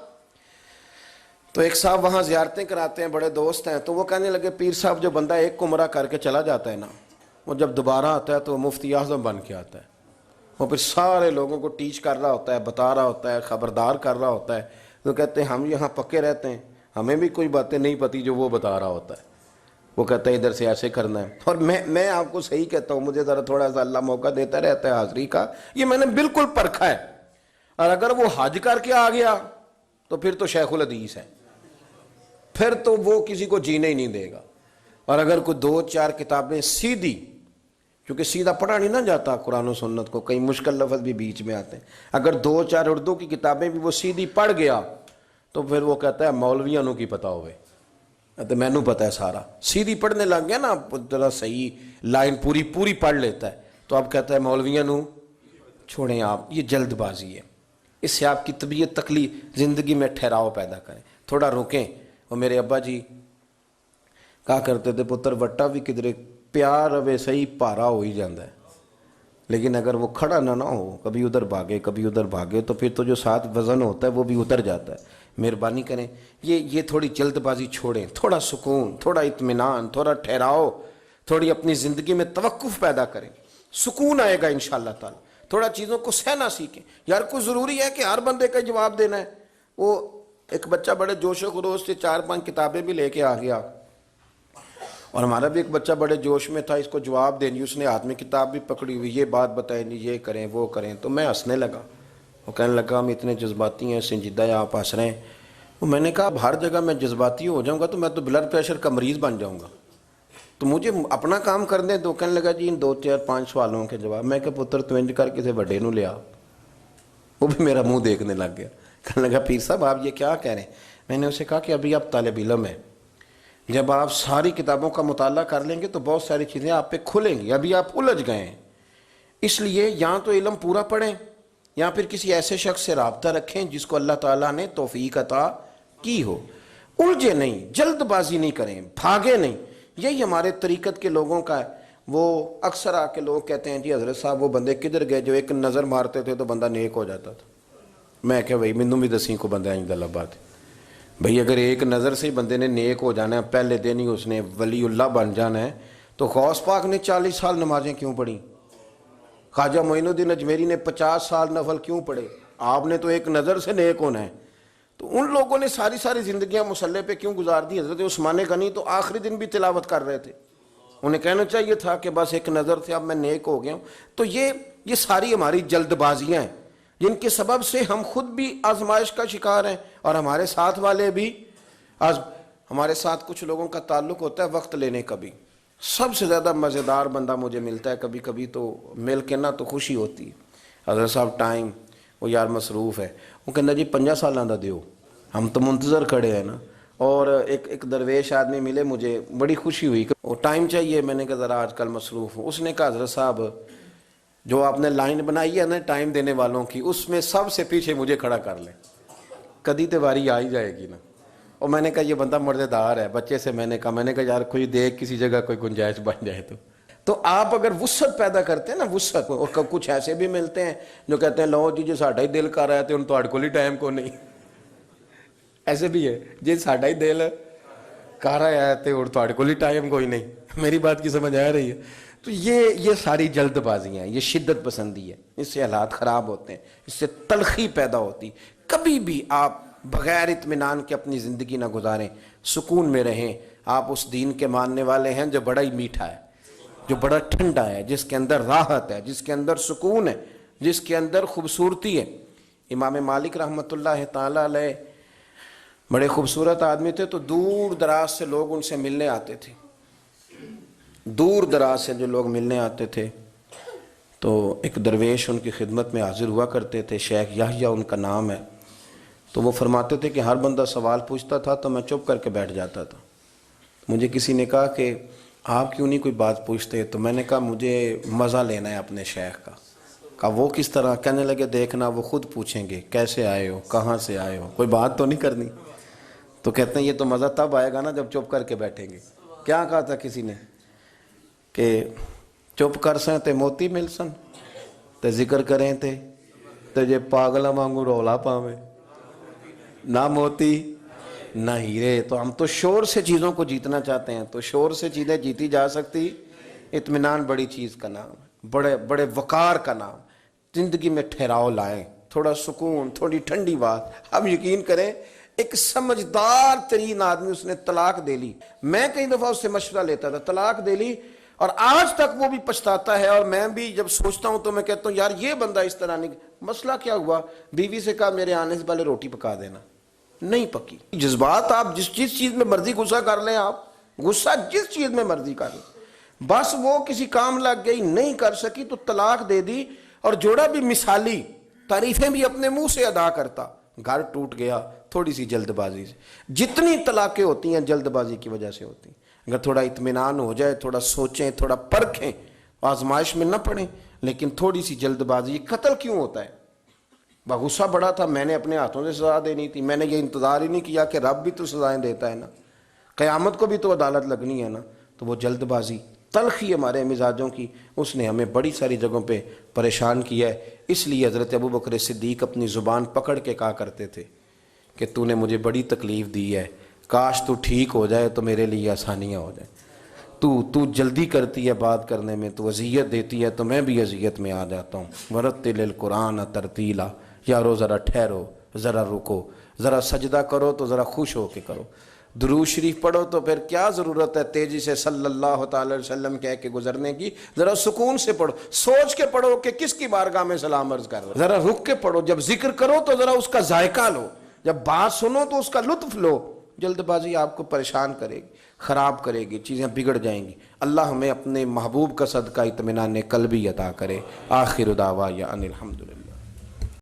تو ایک صاحب وہاں زیارتیں کراتے ہیں، بڑے دوست ہیں، تو وہ کہنے لگے پیر صاحب جو بندہ ایک عمرہ کر کے چلا جاتا ہے نا، وہ جب دوبارہ آتا ہے تو وہ مفتی اعظم بن کے آتا ہے. وہ پھر سارے لوگوں کو ٹیچ کر رہا ہوتا ہے، بتا رہا ہوتا ہے، خبردار کر رہا ہوتا ہے. تو کہتے ہیں ہم یہاں پکے رہتے ہیں، ہمیں بھی کوئی باتیں نہیں پتی جو وہ بتا رہا ہوتا ہے. وہ کہتا ہے ادھر سے ایسے کرنا ہے. اور میں آپ کو صحیح کہتا ہوں، مجھے ذرا تھوڑا سا اللہ موقع دیتا رہتا ہے حاضری کا. یہ میں نے بالکل پرکھا ہے. اور اگر وہ حج کر کے آ گیا تو پھر تو شیخ الحدیث ہے، پھر تو وہ کسی کو جینے ہی نہیں دے گا. اور اگر کوئی 2-4 کتابیں سیدھی، کیونکہ سیدھا پڑھا نہیں نہ جاتا قرآن و سنت کو، کئی مشکل لفظ بھی بیچ میں آتے ہیں، اگر 2-4 اردو کی کتابیں بھی وہ سیدھی پڑھ گیا تو پھر وہ کہتا ہے مولویاں نو کی پتہ ہوئے، تو میں نو پتہ ہے سارا. سیدھی پڑھنے لگ گیا نا، ذرا صحیح لائن پوری پڑھ لیتا ہے تو اب کہتا ہے مولویاں نو چھوڑیں آپ. یہ جلد بازی ہے. اس سے آپ کی طبیعت تکلیف، زندگی میں ٹھہراؤ پیدا کریں، تھوڑا روکیں. اور میرے ابا جی کہا کرتے تھے پتر وٹا بھی کدھر پیار اوے صحیح پارا ہو ہی جاندہ ہے، لیکن اگر وہ کھڑا نہ ہو، کبھی ادھر بھاگے تو پھر تو جو ساتھ وزن ہوتا ہے وہ بھی اتر جاتا ہے. مہربانی کریں یہ تھوڑی جلد بازی چھوڑیں، تھوڑا سکون، تھوڑا اطمینان، تھوڑا ٹھہراؤ، تھوڑی اپنی زندگی میں توقف پیدا کریں. سکون آئے گا انشاءاللہ تعالی. تھوڑا چیزوں کو سہنا سیکھیں. یار کوئی ضروری ہے کہ ہر بندے کا جواب دینا ہے؟ وہ ایک بچہ بڑے جوش و خروش سے 4-5 کتابیں بھی لے کے آ گیا، اور ہمارا بھی ایک بچہ بڑے جوش میں تھا اس کو جواب دینی، اس نے ہاتھ میں کتاب بھی پکڑی ہوئی، یہ بات بتائیں، یہ کریں وہ کریں. تو میں ہنسنے لگا. وہ کہنے لگا ہم اتنے جذباتی ہیں، سنجیدہ ہیں، آپ ہنس رہے ہیں. وہ میں نے کہا اب ہر جگہ میں جذباتی ہو جاؤں گا تو میں تو بلڈ پریشر کا مریض بن جاؤں گا، تو مجھے اپنا کام کر دیں. تو کہنے لگا جی ان 2-4-5 سوالوں کے جواب. میں کہ پتر تو انج کر کسی بڑے نو لیا. وہ بھی میرا منہ دیکھنے لگ گیا. کہنے لگا پیر صاحب آپ یہ کیا کہہ رہے ہیں؟ میں نے اسے کہا کہ ابھی آپ طالب علم ہیں، جب آپ ساری کتابوں کا مطالعہ کر لیں گے تو بہت ساری چیزیں آپ پہ کھلیں گی. ابھی آپ الجھ گئے ہیں، اس لیے یا تو علم پورا پڑھیں یا پھر کسی ایسے شخص سے رابطہ رکھیں جس کو اللہ تعالیٰ نے توفیق عطا کی ہو. الجھے نہیں، جلد بازی نہیں کریں، بھاگے نہیں. یہی ہمارے طریقت کے لوگوں کا ہے. وہ اکثر آ کے لوگ کہتے ہیں جی حضرت صاحب وہ بندے کدھر گئے جو ایک نظر مارتے تھے تو بندہ نیک ہو جاتا تھا. میں کہ بھائی مینوں بھی دسیں کو بندہ آئندہ لبا تھے. بھئی اگر ایک نظر سے ہی بندے نے نیک ہو جانا ہے، پہلے دن ہی اس نے ولی اللہ بن جانا ہے، تو غوث پاک نے 40 سال نمازیں کیوں پڑھی؟ خواجہ معین الدین اجمیری نے 50 سال نفل کیوں پڑھے؟ آپ نے تو ایک نظر سے نیک ہونا ہے. تو ان لوگوں نے ساری زندگیاں مصلے پہ کیوں گزار دی؟ حضرت عثمان غنی تو آخری دن بھی تلاوت کر رہے تھے. انہیں کہنا چاہیے تھا کہ بس ایک نظر سے اب میں نیک ہو گیا ہوں. تو یہ ساری ہماری جلد بازیاں ہیں جن کے سبب سے ہم خود بھی آزمائش کا شکار ہیں اور ہمارے ساتھ والے بھی. ہمارے ساتھ کچھ لوگوں کا تعلق ہوتا ہے وقت لینے کا بھی. سب سے زیادہ مزیدار بندہ مجھے ملتا ہے کبھی کبھی تو مل کے نا تو خوشی ہوتی ہے. حضرت صاحب ٹائم، وہ یار مصروف ہے. وہ کہنا جی 50 سالاں دا دیو، ہم تو منتظر کھڑے ہیں نا. اور ایک درویش آدمی ملے، مجھے بڑی خوشی ہوئی کہ وہ ٹائم چاہیے. میں نے کہا ذرا آج کل مصروف ہوں. اس نے کہا حضرت صاحب جو آپ نے لائن بنائی ہے نا ٹائم دینے والوں کی، اس میں سب سے پیچھے مجھے کھڑا کر لیں. کدی تے واری آ ہی جائے گی نا. اور میں نے کہا یہ بندہ مردار ہے. بچے سے میں نے کہا یار کوئی دیکھ کسی جگہ کوئی گنجائش بن جائے تو آپ اگر وسعت پیدا کرتے ہیں نا, وسعت, اور کچھ ایسے بھی ملتے ہیں جو کہتے ہیں لو جی جو ساڈا ہی دل کر رہا ہے تو ان تہاڈے کول ہی ٹائم کو نہیں. ایسے بھی ہے جی ساڈا ہی دل کر رہا ہے تو تہاڈے کول ہی ٹائم کوئی نہیں. میری بات کی سمجھ آ رہی ہے؟ تو یہ ساری جلد بازیاں ہیں, یہ شدت پسندی ہے, اس سے حالات خراب ہوتے ہیں, اس سے تلخی پیدا ہوتی. کبھی بھی آپ بغیر اطمینان کے اپنی زندگی نہ گزاریں, سکون میں رہیں. آپ اس دین کے ماننے والے ہیں جو بڑا ہی میٹھا ہے, جو بڑا ٹھنڈا ہے, جس کے اندر راحت ہے, جس کے اندر سکون ہے, جس کے اندر خوبصورتی ہے. امام مالک رحمۃ اللہ تعالی علیہ بڑے خوبصورت آدمی تھے, تو دور دراز سے لوگ ان سے ملنے آتے تھے. دور دراز سے جو لوگ ملنے آتے تھے تو ایک درویش ان کی خدمت میں حاضر ہوا کرتے تھے, شیخ یحییٰ ان کا نام ہے. تو وہ فرماتے تھے کہ ہر بندہ سوال پوچھتا تھا تو میں چپ کر کے بیٹھ جاتا تھا. مجھے کسی نے کہا کہ آپ کیوں نہیں کوئی بات پوچھتے؟ تو میں نے کہا مجھے مزہ لینا ہے اپنے شیخ کا. کہا وہ کس طرح؟ کہنے لگے دیکھنا وہ خود پوچھیں گے کیسے آئے ہو, کہاں سے آئے ہو, کوئی بات تو نہیں کرنی. تو کہتے ہیں یہ تو مزہ تب آئے گا نا جب چپ کر کے بیٹھیں گے. کیا کہا تھا کسی نے کہ چپ کر سیں تے موتی مل سن, تے ذکر کریں تے جے پاگلا وانگو رولا پاویں, نہ موتی نہ ہیرے. تو ہم تو شور سے چیزوں کو جیتنا چاہتے ہیں, تو شور سے چیزیں جیتی جا سکتی. اطمینان بڑی چیز کا نام ہے, بڑے بڑے وقار کا نام. زندگی میں ٹھہراؤ لائیں, تھوڑا سکون, تھوڑی ٹھنڈی بات. اب یقین کریں ایک سمجھدار ترین آدمی, اس نے طلاق دے لی. میں کئی دفعہ اس سے مشورہ لیتا تھا, طلاق دے لی, اور آج تک وہ بھی پچھتاتا ہے. اور میں بھی جب سوچتا ہوں تو میں کہتا ہوں یار یہ بندہ اس طرح نہیں. مسئلہ کیا ہوا؟ بیوی سے کہا میرے آنے سے پہلے روٹی پکا دینا, نہیں پکی. جذبات آپ جس چیز میں مرضی غصہ کر لیں, آپ غصہ جس چیز میں مرضی کر لیں, بس وہ کسی کام لگ گئی, نہیں کر سکی تو طلاق دے دی. اور جوڑا بھی مثالی, تعریفیں بھی اپنے منہ سے ادا کرتا, گھر ٹوٹ گیا تھوڑی سی جلد بازی سے. جتنی طلاقیں ہوتی ہیں جلد بازی کی وجہ سے ہوتی ہیں. اگر تھوڑا اطمینان ہو جائے, تھوڑا سوچیں, تھوڑا پرکھیں, آزمائش میں نہ پڑیں, لیکن تھوڑی سی جلد بازی. قتل کیوں ہوتا ہے؟ غصہ بڑا تھا, میں نے اپنے ہاتھوں سے سزا دینی تھی, میں نے یہ انتظار ہی نہیں کیا کہ رب بھی تو سزائیں دیتا ہے نا, قیامت کو بھی تو عدالت لگنی ہے نا. تو وہ جلد بازی, تلخی ہمارے مزاجوں کی, اس نے ہمیں بڑی ساری جگہوں پہ پریشان کیا ہے. اس لیے حضرت ابوبکر صدیق اپنی زبان پکڑ کے کہا کرتے تھے کہ تو نے مجھے بڑی تکلیف دی ہے, کاش تو ٹھیک ہو جائے تو میرے لیے آسانیاں ہو جائیں. تو جلدی کرتی ہے بات کرنے میں, تو اذیت دیتی ہے تو میں بھی اذیت میں آ جاتا ہوں. ورتل القرآن ترتیلا, یارو ذرا ٹھہرو, ذرا رکو, ذرا سجدہ کرو تو ذرا خوش ہو کے کرو. درود شریف پڑھو تو پھر کیا ضرورت ہے تیزی سے صلی اللہ تعالی علیہ وسلم کہہ کے گزرنے کی. ذرا سکون سے پڑھو, سوچ کے پڑھو کہ کس کی بارگاہ میں سلام عرض کر رہے ہو. ذرا رک کے پڑھو, جب ذکر کرو تو ذرا اس کا ذائقہ لو, جب بات سنو تو اس کا لطف لو. جلد بازی آپ کو پریشان کرے گی, خراب کرے گی, چیزیں بگڑ جائیں گی. اللہ ہمیں اپنے محبوب کا صدقہ اطمینان قلبی عطا کرے. آخر دعوانا ان الحمدللہ.